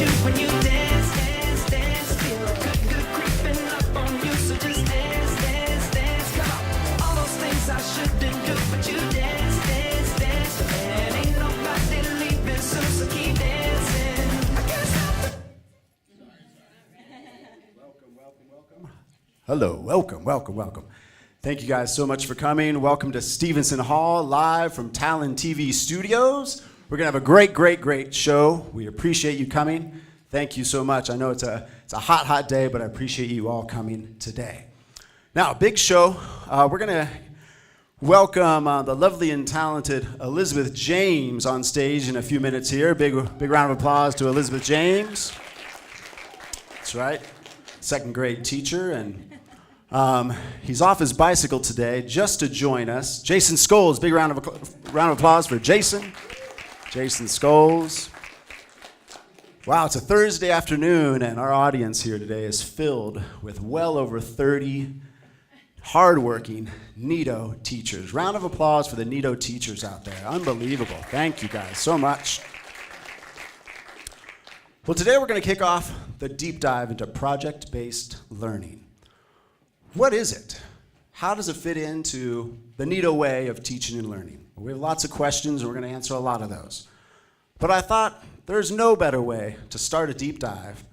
you when you dance, dance, dance. Feel good creeping up on you, so just dance, dance, dance. Come on, all those things I shouldn't do, but you dance, dance, dance. And ain't nobody leaving soon, so keep dancing. I can't stop it. Hello, welcome. Thank you guys so much for coming. Welcome to Stevenson Hall, live from Talon TV Studios. We're gonna have a great show. We appreciate you coming. Thank you so much. I know it's a hot day, but I appreciate you all coming today. Now, big show. We're gonna welcome the lovely and talented Elizabeth James on stage in a few minutes here. Big round of applause to Elizabeth James. That's right, second grade teacher, and he's off his bicycle today just to join us. Jason Scholes, big round of applause for Jason. Jason Scholes. Wow, it's a Thursday afternoon, and our audience here today is filled with well over 30 hardworking Nido teachers. Round of applause for the Nido teachers out there. Unbelievable. Thank you guys so much. Well, today we're going to kick off the deep dive into project-based learning. What is it? How does it fit into the Nido way of teaching and learning? We have lots of questions, and we're going to answer a lot of those. But I thought there's no better way to start a deep dive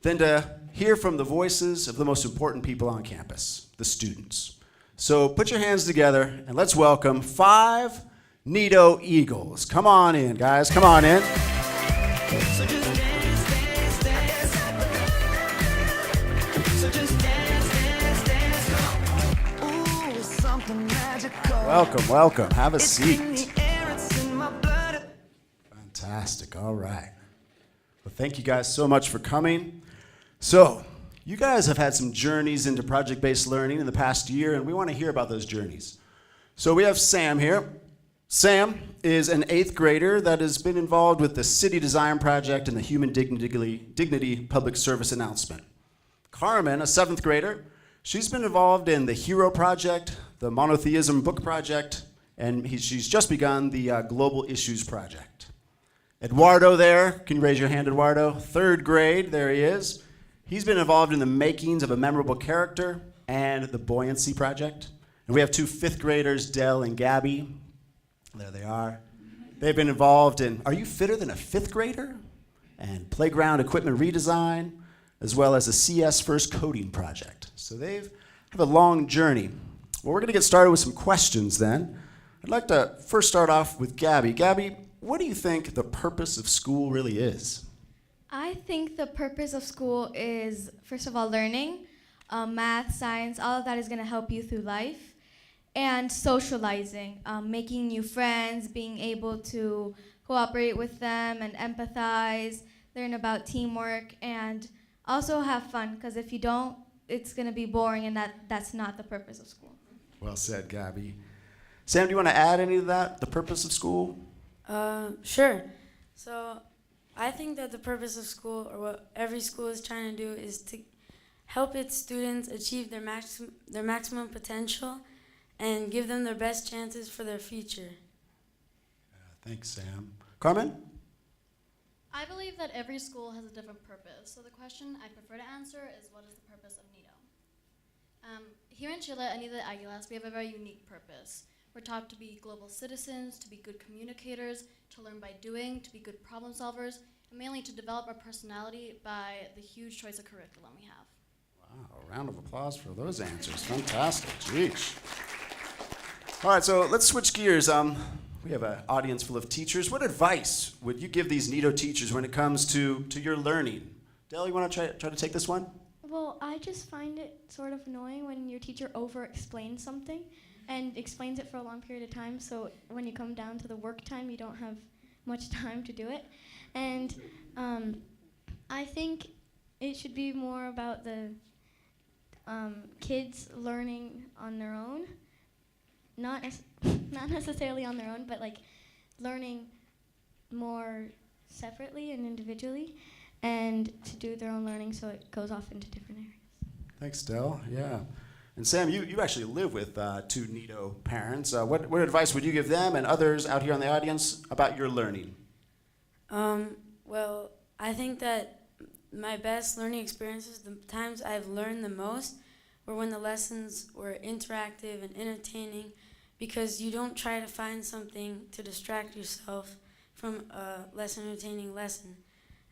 than to hear from the voices of the most important people on campus, the students. So put your hands together, and let's welcome 5 Nido Eagles. Come on in, guys. Come on in. So just dance, dance, dance. So just dance, dance, dance. Come on. Ooh, something magical. Welcome. Have a It's in seat. the air, it's in my blood. Fantastic. All right. Well, thank you guys so much for coming. So, you guys have had some journeys into project-based learning in the past year, and we want to hear about those journeys. So we have Sam here. Sam is an 8th grader that has been involved with the City Design Project and the Human Dignity Public Service Announcement. Carmen, a 7th grader, she's been involved in the HERO Project, the Monotheism Book Project, and she's just begun the Global Issues Project. Eduardo there, can you raise your hand, Eduardo? 3rd grade, there he is. He's been involved in the makings of a memorable character and the Buoyancy Project. And we have 2 5th graders, Dell and Gabby. There they are. They've been involved in Are You Fitter Than a 5th Grader? And playground equipment redesign, as well as the CS First Coding Project. So they have a long journey. Well, we're going to get started with some questions then. I'd like to first start off with Gabby. Gabby, what do you think the purpose of school really is? I think the purpose of school is, first of all, learning. Math, science, all of that is going to help you through life. And socializing, making new friends, being able to cooperate with them and empathize, learn about teamwork, and also have fun, because if you don't, it's going to be boring, and that's not the purpose of school. Well said, Gabby. Sam, do you want to add any to that, the purpose of school? Sure. So I think that the purpose of school, or what every school is trying to do, is to help its students achieve their maximum potential and give them their best chances for their future. Thanks, Sam. Carmen? I believe that every school has a different purpose. So the question I prefer to answer is, what is the purpose of Nido? Here in Chile, at Nido Aguilas, we have a very unique purpose. We're taught to be global citizens, to be good communicators, to learn by doing, to be good problem solvers, and mainly to develop our personality by the huge choice of curriculum we have. Wow, a round of applause for those answers. Fantastic. Jeez. All right, so let's switch gears. We have an audience full of teachers. What advice would you give these Nido teachers when it comes to your learning? Dell, you want to try to take this one? Well, I just find it sort of annoying when your teacher over-explains something and explains it for a long period of time, so when you come down to the work time, you don't have much time to do it. And I think it should be more about the kids learning on their own, not necessarily on their own, but like learning more separately and individually, and to do their own learning so it goes off into different areas. Thanks, Del. Yeah. And Sam, you actually live with 2 Nido parents. What advice would you give them and others out here in the audience about your learning? Well, I think that my best learning experiences, the times I've learned the most, were when the lessons were interactive and entertaining, because you don't try to find something to distract yourself from a less entertaining lesson.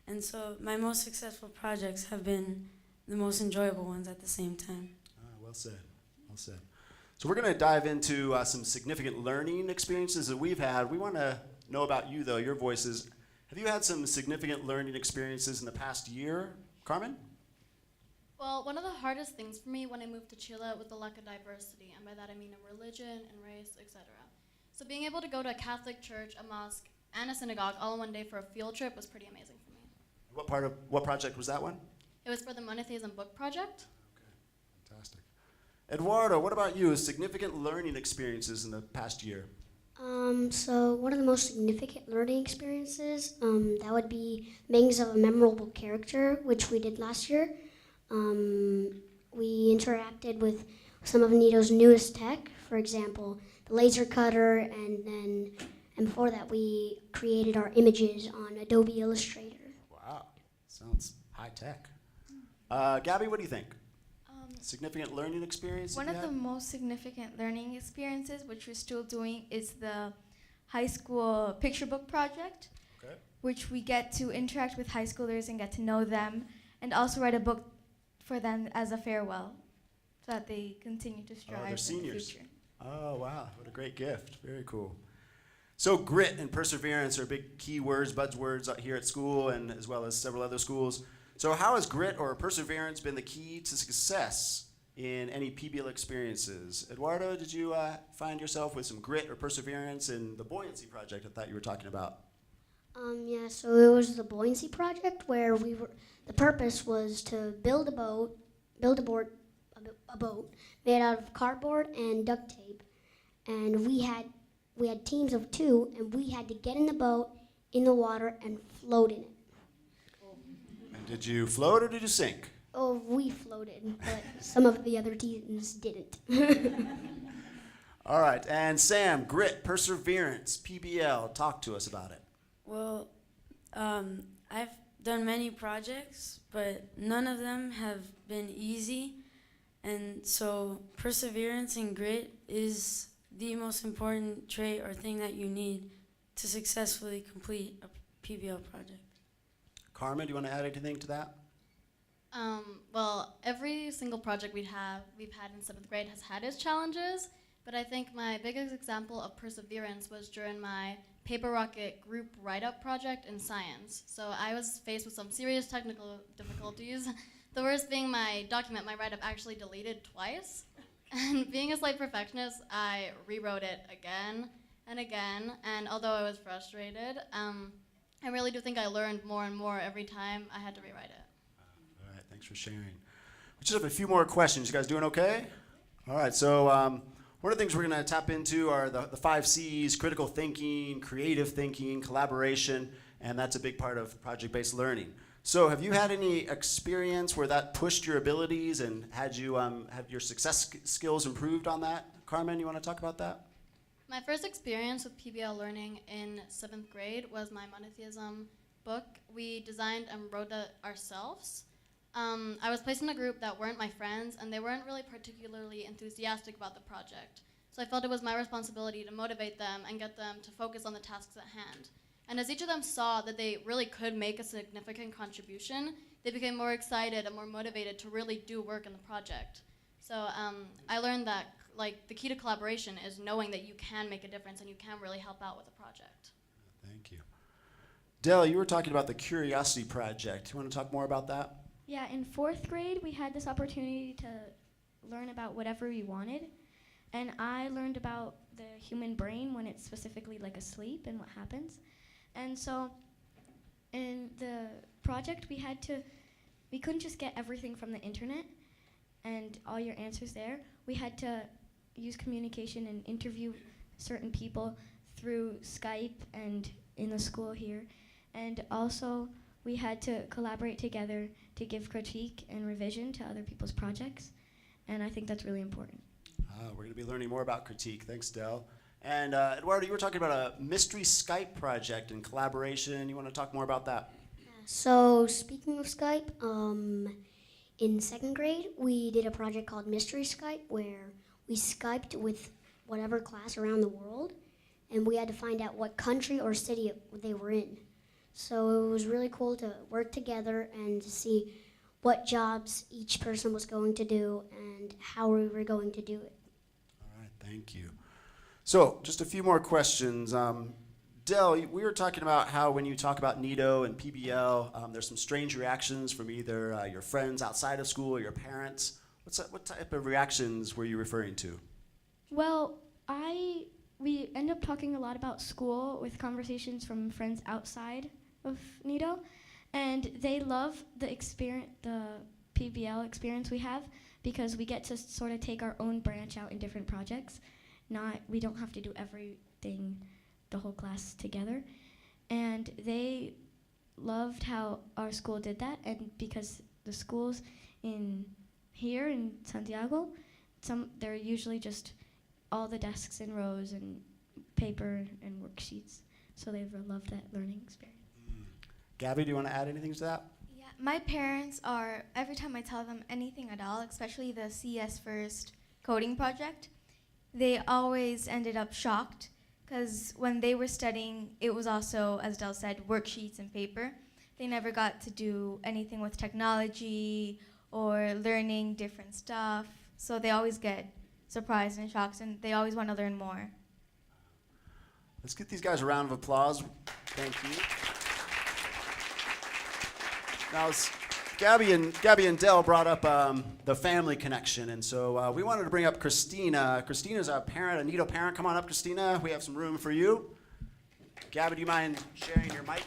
And so my most successful projects have been the most enjoyable ones at the same time. Well said. Well said. So we're going to dive into some significant learning experiences that we've had. We want to know about you, though, your voices. Have you had some significant learning experiences in the past year, Carmen? Well, one of the hardest things for me when I moved to Chile was the lack of diversity, and by that I mean in religion and race, etc. So being able to go to a Catholic church, a mosque, and a synagogue all in one day for a field trip was pretty amazing for me. What project was that one? It was for the Monotheism book project. Okay, fantastic. Eduardo, what about you? Significant learning experiences in the past year? So one of the most significant learning experiences, that would be makings of a memorable character, which we did last year. We interacted with some of Nido's newest tech, for example, the laser cutter, and before that we created our images on Adobe Illustrator. Wow, sounds high tech. Gabby, what do you think? Significant learning experience? One of the most significant learning experiences, which we're still doing, is the high school picture book project, Okay. which we get to interact with high schoolers and get to know them, and also write a book for them as a farewell, so that they continue to strive they're in the seniors. future. Oh, wow, what a great gift. Very cool. So grit and perseverance are big key words, buzzwords out here at school and as well as several other schools. So how has grit or perseverance been the key to success in any PBL experiences? Eduardo, did you find yourself with some grit or perseverance in the buoyancy project I thought you were talking about? Yeah, so it was the buoyancy project where the purpose was to build a boat made out of cardboard and duct tape, and we had teams of 2, and we had to get in the boat, in the water, and float in it. And did you float or did you sink? Oh, we floated, but some of the other teams didn't. All right, and Sam, grit, perseverance, PBL, talk to us about it. Well, I've done many projects, but none of them have been easy. And so perseverance and grit is the most important trait or thing that you need to successfully complete a PBL project. Carmen, do you want to add anything to that? Well, every single project we've had in 7th grade has had its challenges, but I think my biggest example of perseverance was during my paper rocket group write-up project in science. So I was faced with some serious technical difficulties. The worst being my write-up actually deleted twice. And being a slight perfectionist, I rewrote it again and again. And although I was frustrated, I really do think I learned more and more every time I had to rewrite it. All right, thanks for sharing. We just have a few more questions. You guys doing okay? All right, so one of the things we're going to tap into are the 5 C's: critical thinking, creative thinking, collaboration, and that's a big part of project-based learning. So have you had any experience where that pushed your abilities and had you have your success skills improved on that? Carmen, you want to talk about that? My first experience with PBL learning in 7th grade was my monotheism book. We designed and wrote it ourselves. I was placed in a group that weren't my friends, and they weren't really particularly enthusiastic about the project. So I felt it was my responsibility to motivate them and get them to focus on the tasks at hand. And as each of them saw that they really could make a significant contribution, they became more excited and more motivated to really do work in the project. So I learned that the key to collaboration is knowing that you can make a difference and you can really help out with a project. Thank you. Dell, you were talking about the Curiosity Project. You want to talk more about that? Yeah, in 4th grade, we had this opportunity to learn about whatever we wanted. And I learned about the human brain when it's specifically asleep and what happens. And so in the project, we couldn't just get everything from the internet and all your answers there. We had to use communication and interview certain people through Skype and in the school here. And also, we had to collaborate together to give critique and revision to other people's projects. And I think that's really important. We're going to be learning more about critique. Thanks, Dell. And Eduardo, you were talking about a mystery Skype project and collaboration. You want to talk more about that? So speaking of Skype, in second grade, we did a project called Mystery Skype where we Skyped with whatever class around the world, and we had to find out what country or city they were in. So it was really cool to work together and to see what jobs each person was going to do and how we were going to do it. All right, thank you. So, just a few more questions. Del, we were talking about how when you talk about Nido and PBL, there's some strange reactions from either your friends outside of school or your parents. What type of reactions were you referring to? Well, we end up talking a lot about school with conversations from friends outside of Nido, and they love the PBL experience we have because we get to sort of take our own branch out in different projects. We don't have to do everything, the whole class together, and they loved how our school did that, and because the schools here in Santiago, they're usually just all the desks in rows and paper and worksheets, so they've loved that learning experience. Gabby, do you want to add anything to that? Yeah, my parents are, every time I tell them anything at all, especially the CS First coding project, they always ended up shocked because when they were studying, it was also, as Del said, worksheets and paper. They never got to do anything with technology or learning different stuff, so they always get surprised and shocked, and they always want to learn more. Let's get these guys a round of applause. Thank you. Now, Gabby and Del brought up the family connection, and so we wanted to bring up Christina. Christina's a parent, a Nido parent. Come on up, Christina. We have some room for you. Gabby, do you mind sharing your mic?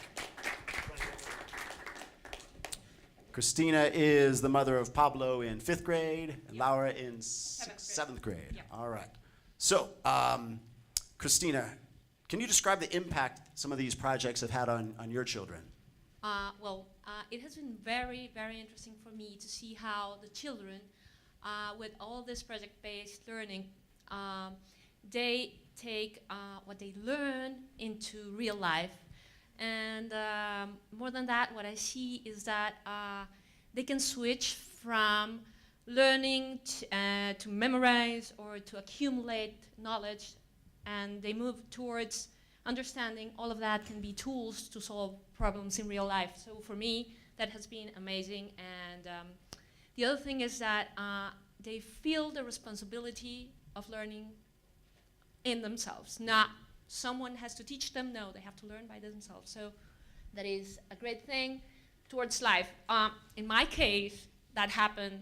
Christina is the mother of Pablo in 5th grade, and Laura in 7th grade. Yep. All right. So, Christina, can you describe the impact some of these projects have had on your children? It has been very, very interesting for me to see how the children, with all this project-based learning, they take what they learn into real life. And more than that, what I see is that they can switch from learning to memorize or to accumulate knowledge, and they move towards understanding. All of that can be tools to solve problems in real life. So for me, that has been amazing. And the other thing is that they feel the responsibility of learning in themselves. Not someone has to teach them. No, they have to learn by themselves. So that is a great thing towards life. In my case, that happened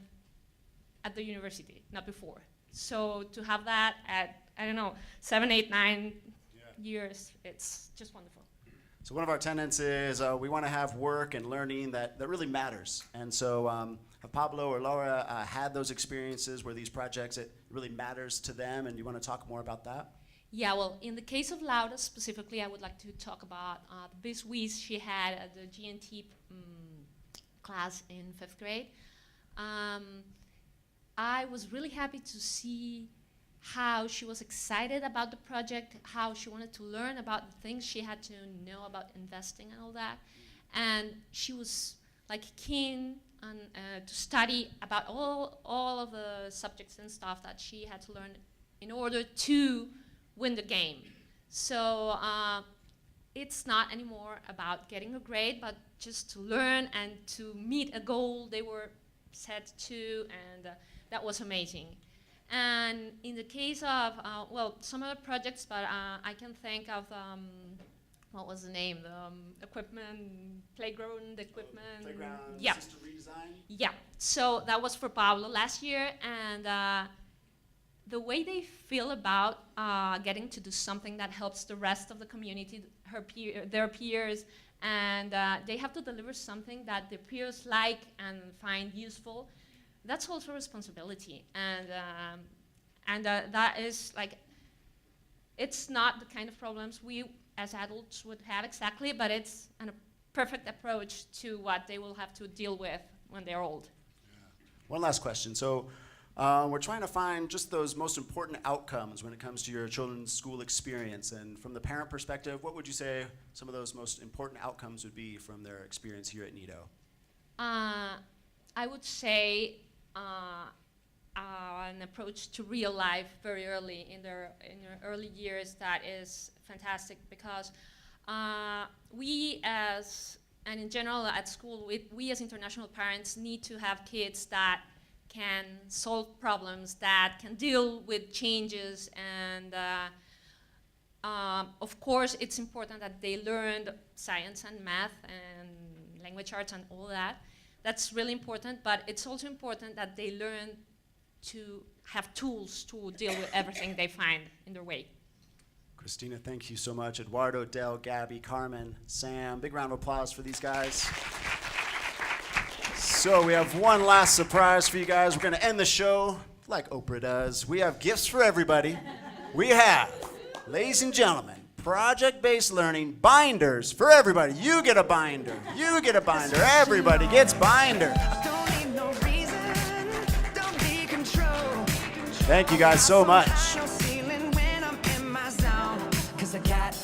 at the university, not before. So to have that at, I don't know, 7, 8, 9 years, it's just wonderful. So one of our tenets is we want to have work and learning that really matters. And so have Pablo or Laura had those experiences where these projects, it really matters to them, and you want to talk more about that? Yeah, well, in the case of Laura specifically, I would like to talk about the BizWiz she had at the GNT class in 5th grade. I was really happy to see how she was excited about the project, how she wanted to learn about the things she had to know about investing and all that. And she was like keen on, to study about all of the subjects and stuff that she had to learn in order to win the game. So it's not anymore about getting a grade, but just to learn and to meet a goal they were set to, and that was amazing. And in the case of, some other projects, but I can think of, what was the name? The equipment, playground equipment. Playground Yeah. system redesign? Yeah, so that was for Pablo last year, and the way they feel about getting to do something that helps the rest of the community, their peers, and they have to deliver something that their peers like and find useful. That's also a responsibility, and that is like, it's not the kind of problems we as adults would have exactly, but it's a perfect approach to what they will have to deal with when they're old. One last question. So We're trying to find just those most important outcomes when it comes to your children's school experience. And from the parent perspective, what would you say some of those most important outcomes would be from their experience here at Nido? I would say an approach to real life very early in their early years that is fantastic, because we as, and in general at school, we as international parents need to have kids that can solve problems, that can deal with changes, and of course it's important that they learn science and math and language arts and all that. That's really important, but it's also important that they learn to have tools to deal with everything they find in their way. Christina, thank you so much. Eduardo, Del, Gabby, Carmen, Sam, big round of applause for these guys. So we have one last surprise for you guys. We're going to end the show like Oprah does. We have gifts for everybody. We have, ladies and gentlemen, project-based learning binders for everybody. You get a binder. You get a binder. Everybody gets binder. Don't need no reason, don't be control. Thank you guys so much. No ceiling when I'm in my zone, 'cause I got